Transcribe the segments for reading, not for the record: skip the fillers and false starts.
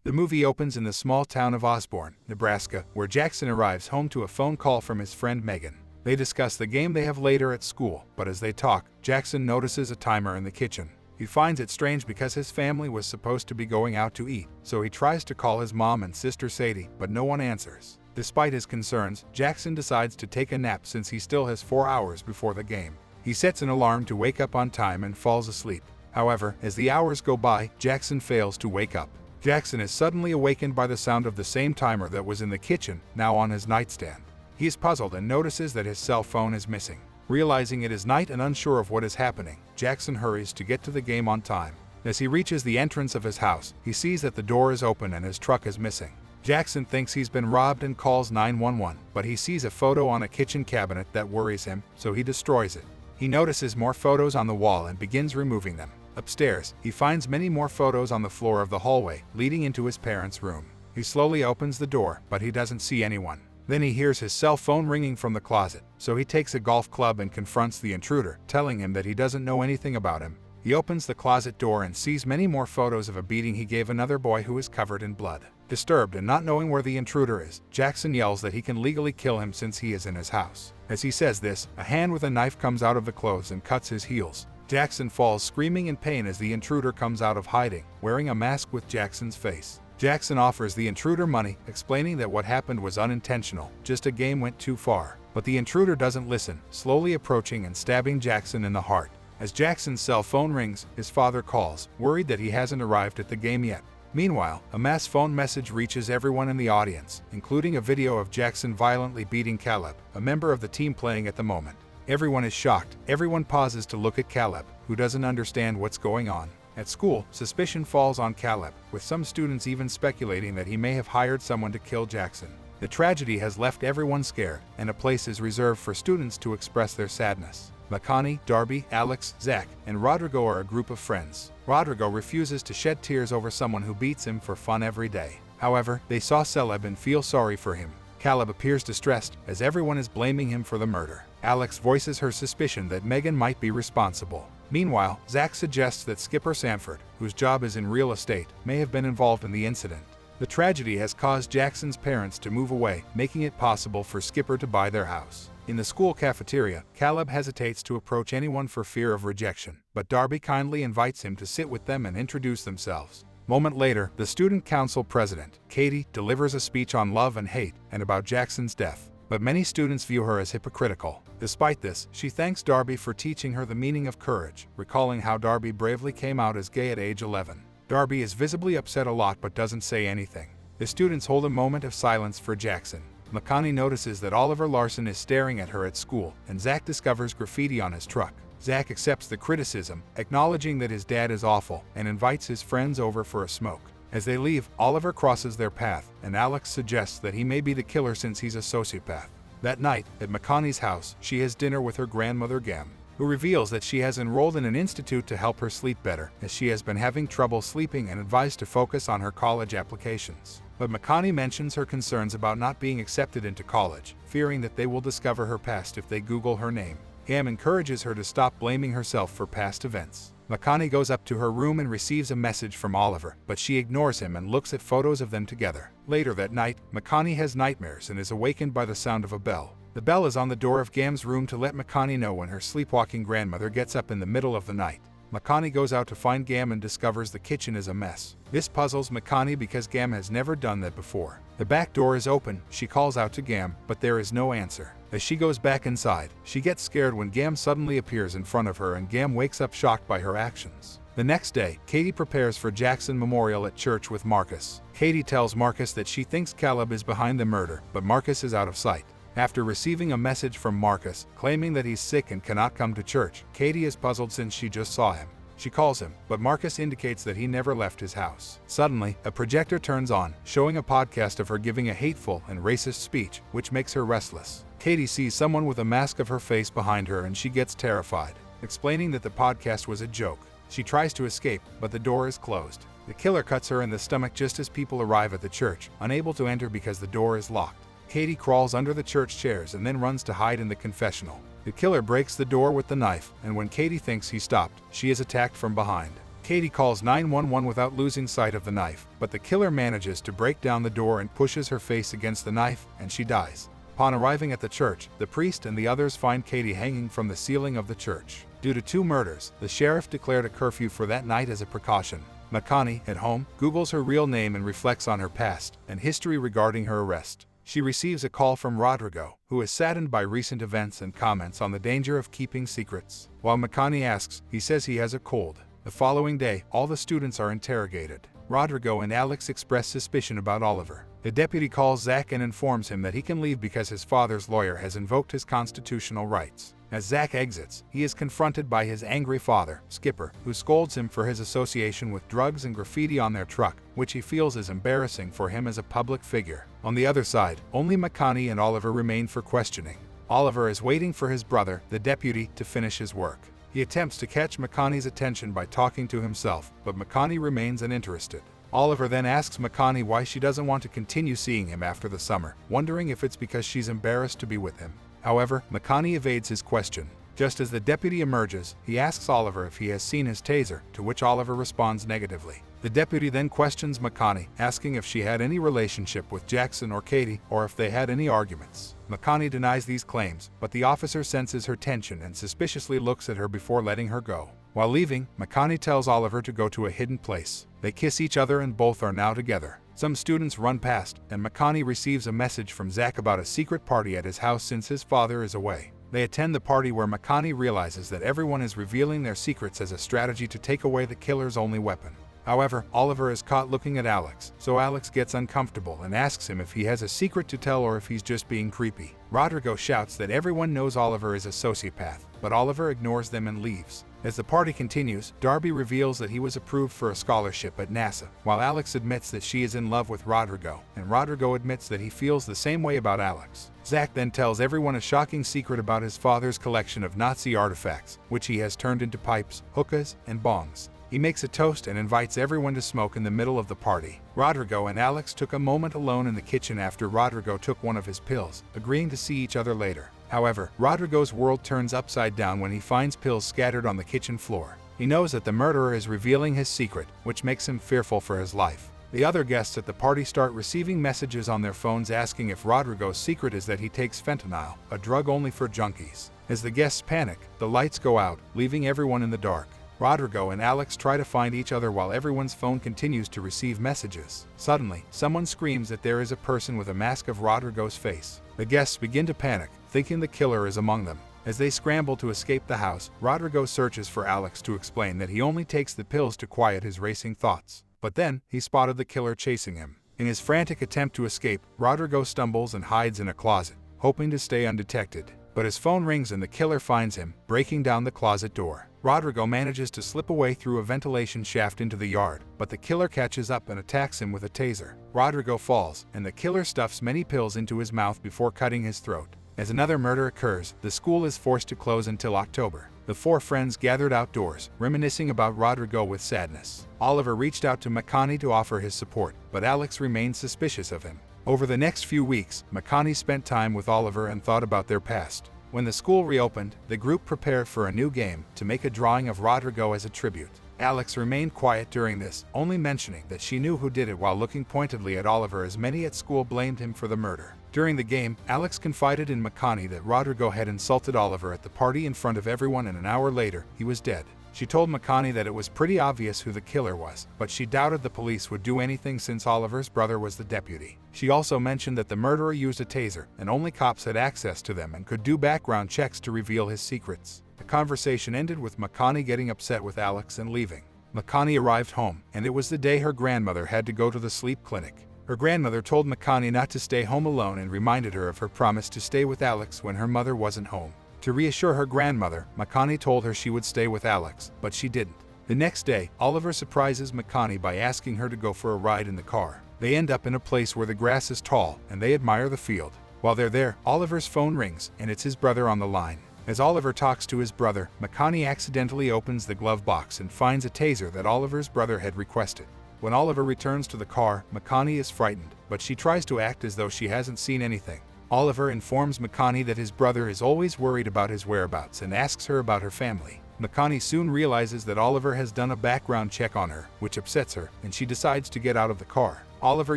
The movie opens in the small town of Osborne, Nebraska, where Jackson arrives home to a phone call from his friend Megan. They discuss the game they have later at school, but as they talk, Jackson notices a timer in the kitchen. He finds it strange because his family was supposed to be going out to eat, so he tries to call his mom and sister Sadie, but no one answers. Despite his concerns, Jackson decides to take a nap since he still has 4 hours before the game. He sets an alarm to wake up on time and falls asleep. However, as the hours go by, Jackson fails to wake up. Jackson is suddenly awakened by the sound of the same timer that was in the kitchen, now on his nightstand. He is puzzled and notices that his cell phone is missing. Realizing it is night and unsure of what is happening, Jackson hurries to get to the game on time. As he reaches the entrance of his house, he sees that the door is open and his truck is missing. Jackson thinks he's been robbed and calls 911, but he sees a photo on a kitchen cabinet that worries him, so he destroys it. He notices more photos on the wall and begins removing them. Upstairs, he finds many more photos on the floor of the hallway, leading into his parents' room. He slowly opens the door, but he doesn't see anyone. Then he hears his cell phone ringing from the closet, so he takes a golf club and confronts the intruder, telling him that he doesn't know anything about him. He opens the closet door and sees many more photos of a beating he gave another boy who is covered in blood. Disturbed and not knowing where the intruder is, Jackson yells that he can legally kill him since he is in his house. As he says this, a hand with a knife comes out of the clothes and cuts his heels. Jackson falls screaming in pain as the intruder comes out of hiding, wearing a mask with Jackson's face. Jackson offers the intruder money, explaining that what happened was unintentional, just a game went too far. But the intruder doesn't listen, slowly approaching and stabbing Jackson in the heart. As Jackson's cell phone rings, his father calls, worried that he hasn't arrived at the game yet. Meanwhile, a mass phone message reaches everyone in the audience, including a video of Jackson violently beating Caleb, a member of the team playing at the moment. Everyone is shocked. Everyone pauses to look at Caleb, who doesn't understand what's going on. At school, suspicion falls on Caleb, with some students even speculating that he may have hired someone to kill Jackson. The tragedy has left everyone scared, and a place is reserved for students to express their sadness. McConaughey, Darby, Alex, Zach, and Rodrigo are a group of friends. Rodrigo refuses to shed tears over someone who beats him for fun every day. However, they saw Caleb and feel sorry for him. Caleb appears distressed, as everyone is blaming him for the murder. Alex voices her suspicion that Megan might be responsible. Meanwhile, Zach suggests that Skipper Sanford, whose job is in real estate, may have been involved in the incident. The tragedy has caused Jackson's parents to move away, making it possible for Skipper to buy their house. In the school cafeteria, Caleb hesitates to approach anyone for fear of rejection, but Darby kindly invites him to sit with them and introduce themselves. Moment later, the student council president, Katie, delivers a speech on love and hate and about Jackson's death. But many students view her as hypocritical. Despite this, she thanks Darby for teaching her the meaning of courage, recalling how Darby bravely came out as gay at age 11. Darby is visibly upset a lot but doesn't say anything. The students hold a moment of silence for Jackson. McConaughey notices that Oliver Larson is staring at her at school, and Zach discovers graffiti on his truck. Zach accepts the criticism, acknowledging that his dad is awful, and invites his friends over for a smoke. As they leave, Oliver crosses their path, and Alex suggests that he may be the killer since he's a sociopath. That night, at McConaughey's house, she has dinner with her grandmother Gam, who reveals that she has enrolled in an institute to help her sleep better, as she has been having trouble sleeping and advised to focus on her college applications. But McConaughey mentions her concerns about not being accepted into college, fearing that they will discover her past if they Google her name. Gam encourages her to stop blaming herself for past events. McConaughey goes up to her room and receives a message from Oliver, but she ignores him and looks at photos of them together. Later that night, McConaughey has nightmares and is awakened by the sound of a bell. The bell is on the door of Gam's room to let McConaughey know when her sleepwalking grandmother gets up in the middle of the night. McConaughey goes out to find Gam and discovers the kitchen is a mess. This puzzles McConaughey because Gam has never done that before. The back door is open, she calls out to Gam, but there is no answer. As she goes back inside, she gets scared when Gam suddenly appears in front of her and Gam wakes up shocked by her actions. The next day, Katie prepares for Jackson Memorial at church with Marcus. Katie tells Marcus that she thinks Caleb is behind the murder, but Marcus is out of sight. After receiving a message from Marcus, claiming that he's sick and cannot come to church, Katie is puzzled since she just saw him. She calls him, but Marcus indicates that he never left his house. Suddenly, a projector turns on, showing a podcast of her giving a hateful and racist speech, which makes her restless. Katie sees someone with a mask of her face behind her and she gets terrified, explaining that the podcast was a joke. She tries to escape, but the door is closed. The killer cuts her in the stomach just as people arrive at the church, unable to enter because the door is locked. Katie crawls under the church chairs and then runs to hide in the confessional. The killer breaks the door with the knife, and when Katie thinks he stopped, she is attacked from behind. Katie calls 911 without losing sight of the knife, but the killer manages to break down the door and pushes her face against the knife, and she dies. Upon arriving at the church, the priest and the others find Katie hanging from the ceiling of the church. Due to 2 murders, the sheriff declared a curfew for that night as a precaution. Makani, at home, Googles her real name and reflects on her past and history regarding her arrest. She receives a call from Rodrigo, who is saddened by recent events and comments on the danger of keeping secrets. While Makani asks, he says he has a cold. The following day, all the students are interrogated. Rodrigo and Alex express suspicion about Oliver. The deputy calls Zach and informs him that he can leave because his father's lawyer has invoked his constitutional rights. As Zach exits, he is confronted by his angry father, Skipper, who scolds him for his association with drugs and graffiti on their truck, which he feels is embarrassing for him as a public figure. On the other side, only Makani and Oliver remain for questioning. Oliver is waiting for his brother, the deputy, to finish his work. He attempts to catch Makani's attention by talking to himself, but Makani remains uninterested. Oliver then asks Makani why she doesn't want to continue seeing him after the summer, wondering if it's because she's embarrassed to be with him. However, Makani evades his question. Just as the deputy emerges, he asks Oliver if he has seen his taser, to which Oliver responds negatively. The deputy then questions Makani, asking if she had any relationship with Jackson or Katie, or if they had any arguments. Makani denies these claims, but the officer senses her tension and suspiciously looks at her before letting her go. While leaving, Makani tells Oliver to go to a hidden place. They kiss each other and both are now together. Some students run past, and Makani receives a message from Zach about a secret party at his house since his father is away. They attend the party where Makani realizes that everyone is revealing their secrets as a strategy to take away the killer's only weapon. However, Oliver is caught looking at Alex, so Alex gets uncomfortable and asks him if he has a secret to tell or if he's just being creepy. Rodrigo shouts that everyone knows Oliver is a sociopath, but Oliver ignores them and leaves. As the party continues, Darby reveals that he was approved for a scholarship at NASA, while Alex admits that she is in love with Rodrigo, and Rodrigo admits that he feels the same way about Alex. Zach then tells everyone a shocking secret about his father's collection of Nazi artifacts, which he has turned into pipes, hookahs, and bongs. He makes a toast and invites everyone to smoke in the middle of the party. Rodrigo and Alex took a moment alone in the kitchen after Rodrigo took one of his pills, agreeing to see each other later. However, Rodrigo's world turns upside down when he finds pills scattered on the kitchen floor. He knows that the murderer is revealing his secret, which makes him fearful for his life. The other guests at the party start receiving messages on their phones asking if Rodrigo's secret is that he takes fentanyl, a drug only for junkies. As the guests panic, the lights go out, leaving everyone in the dark. Rodrigo and Alex try to find each other while everyone's phone continues to receive messages. Suddenly, someone screams that there is a person with a mask of Rodrigo's face. The guests begin to panic, thinking the killer is among them. As they scramble to escape the house, Rodrigo searches for Alex to explain that he only takes the pills to quiet his racing thoughts. But then, he spotted the killer chasing him. In his frantic attempt to escape, Rodrigo stumbles and hides in a closet, hoping to stay undetected. But his phone rings and the killer finds him, breaking down the closet door. Rodrigo manages to slip away through a ventilation shaft into the yard, but the killer catches up and attacks him with a taser. Rodrigo falls, and the killer stuffs many pills into his mouth before cutting his throat. As another murder occurs, the school is forced to close until October. The 4 friends gathered outdoors, reminiscing about Rodrigo with sadness. Oliver reached out to Makani to offer his support, but Alex remained suspicious of him. Over the next few weeks, Makani spent time with Oliver and thought about their past. When the school reopened, the group prepared for a new game to make a drawing of Rodrigo as a tribute. Alex remained quiet during this, only mentioning that she knew who did it while looking pointedly at Oliver as many at school blamed him for the murder. During the game, Alex confided in Makani that Rodrigo had insulted Oliver at the party in front of everyone and an hour later, he was dead. She told Makani that it was pretty obvious who the killer was, but she doubted the police would do anything since Oliver's brother was the deputy. She also mentioned that the murderer used a taser, and only cops had access to them and could do background checks to reveal his secrets. The conversation ended with Makani getting upset with Alex and leaving. Makani arrived home, and it was the day her grandmother had to go to the sleep clinic. Her grandmother told Makani not to stay home alone and reminded her of her promise to stay with Alex when her mother wasn't home. To reassure her grandmother, Makani told her she would stay with Alex, but she didn't. The next day, Oliver surprises Makani by asking her to go for a ride in the car. They end up in a place where the grass is tall, and they admire the field. While they're there, Oliver's phone rings, and it's his brother on the line. As Oliver talks to his brother, Makani accidentally opens the glove box and finds a taser that Oliver's brother had requested. When Oliver returns to the car, Makani is frightened, but she tries to act as though she hasn't seen anything. Oliver informs Makani that his brother is always worried about his whereabouts and asks her about her family. Makani soon realizes that Oliver has done a background check on her, which upsets her, and she decides to get out of the car. Oliver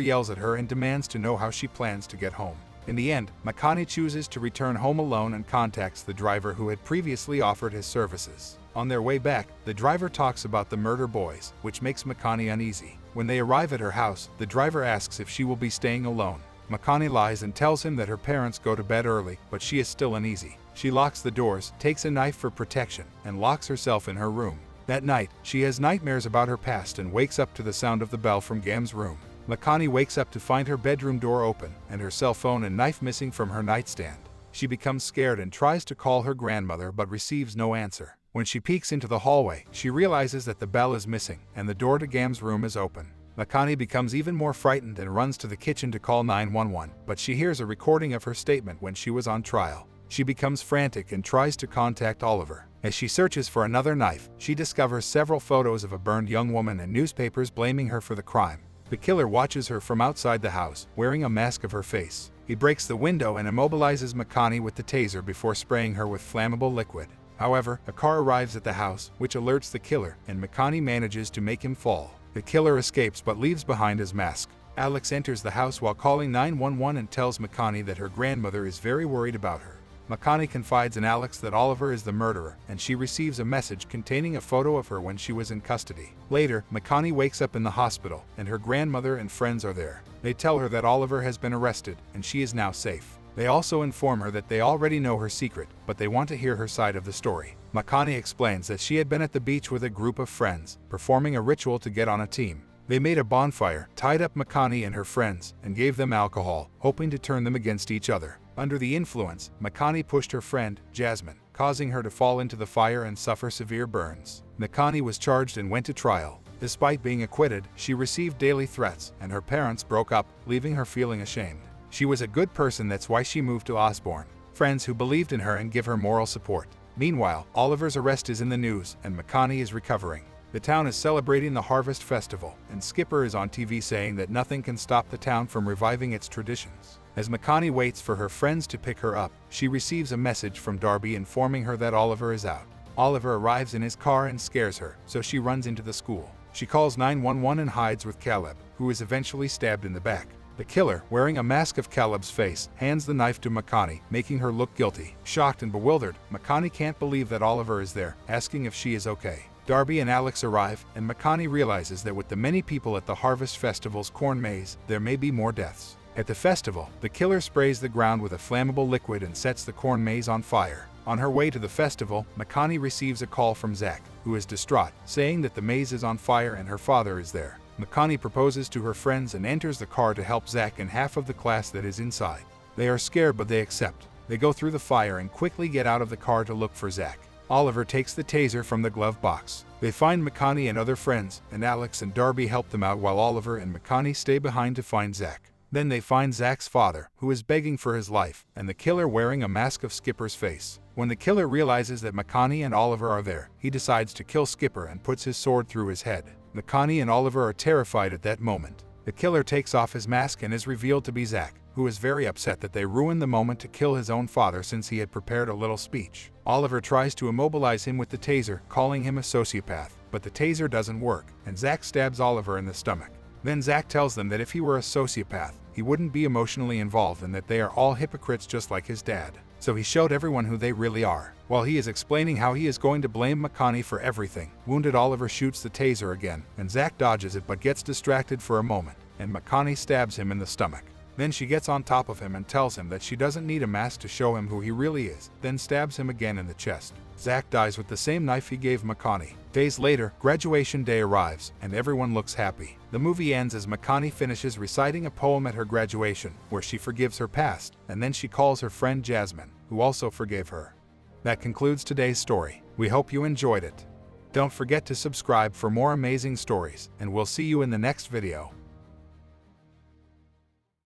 yells at her and demands to know how she plans to get home. In the end, Makani chooses to return home alone and contacts the driver who had previously offered his services. On their way back, the driver talks about the murder boys, which makes Makani uneasy. When they arrive at her house, the driver asks if she will be staying alone. Makani lies and tells him that her parents go to bed early, but she is still uneasy. She locks the doors, takes a knife for protection, and locks herself in her room. That night, she has nightmares about her past and wakes up to the sound of the bell from Gam's room. Makani wakes up to find her bedroom door open and her cell phone and knife missing from her nightstand. She becomes scared and tries to call her grandmother but receives no answer. When she peeks into the hallway, she realizes that the bell is missing and the door to Gam's room is open. Makani becomes even more frightened and runs to the kitchen to call 911, but she hears a recording of her statement when she was on trial. She becomes frantic and tries to contact Oliver. As she searches for another knife, she discovers several photos of a burned young woman and newspapers blaming her for the crime. The killer watches her from outside the house, wearing a mask of her face. He breaks the window and immobilizes Makani with the taser before spraying her with flammable liquid. However, a car arrives at the house, which alerts the killer, and Makani manages to make him fall. The killer escapes but leaves behind his mask. Alex enters the house while calling 911 and tells Makani that her grandmother is very worried about her. Makani confides in Alex that Oliver is the murderer, and she receives a message containing a photo of her when she was in custody. Later, Makani wakes up in the hospital, and her grandmother and friends are there. They tell her that Oliver has been arrested, and she is now safe. They also inform her that they already know her secret, but they want to hear her side of the story. Makani explains that she had been at the beach with a group of friends, performing a ritual to get on a team. They made a bonfire, tied up Makani and her friends, and gave them alcohol, hoping to turn them against each other. Under the influence, Makani pushed her friend, Jasmine, causing her to fall into the fire and suffer severe burns. Makani was charged and went to trial. Despite being acquitted, she received daily threats, and her parents broke up, leaving her feeling ashamed. She was a good person, that's why she moved to Osborne. Friends who believed in her and give her moral support. Meanwhile, Oliver's arrest is in the news, and Makani is recovering. The town is celebrating the Harvest Festival, and Skipper is on TV saying that nothing can stop the town from reviving its traditions. As Makani waits for her friends to pick her up, she receives a message from Darby informing her that Oliver is out. Oliver arrives in his car and scares her, so she runs into the school. She calls 911 and hides with Caleb, who is eventually stabbed in the back. The killer, wearing a mask of Caleb's face, hands the knife to Makani, making her look guilty. Shocked and bewildered, Makani can't believe that Oliver is there, asking if she is okay. Darby and Alex arrive, and Makani realizes that with the many people at the Harvest Festival's corn maze, there may be more deaths. At the festival, the killer sprays the ground with a flammable liquid and sets the corn maze on fire. On her way to the festival, Makani receives a call from Zach, who is distraught, saying that the maze is on fire and her father is there. Makani proposes to her friends and enters the car to help Zach and half of the class that is inside. They are scared but they accept. They go through the fire and quickly get out of the car to look for Zach. Oliver takes the taser from the glove box. They find Makani and other friends, and Alex and Darby help them out while Oliver and Makani stay behind to find Zach. Then they find Zach's father, who is begging for his life, and the killer wearing a mask of Skipper's face. When the killer realizes that Makani and Oliver are there, he decides to kill Skipper and puts his sword through his head. Makani and Oliver are terrified at that moment. The killer takes off his mask and is revealed to be Zach, who is very upset that they ruined the moment to kill his own father since he had prepared a little speech. Oliver tries to immobilize him with the taser, calling him a sociopath, but the taser doesn't work, and Zach stabs Oliver in the stomach. Then Zach tells them that if he were a sociopath, he wouldn't be emotionally involved and that they are all hypocrites just like his dad. So he showed everyone who they really are. While he is explaining how he is going to blame Makani for everything, wounded Oliver shoots the taser again, and Zach dodges it but gets distracted for a moment, and Makani stabs him in the stomach. Then she gets on top of him and tells him that she doesn't need a mask to show him who he really is, then stabs him again in the chest. Zach dies with the same knife he gave Makani. Days later, graduation day arrives, and everyone looks happy. The movie ends as Makani finishes reciting a poem at her graduation, where she forgives her past, and then she calls her friend Jasmine, who also forgave her. That concludes today's story. We hope you enjoyed it. Don't forget to subscribe for more amazing stories, and we'll see you in the next video.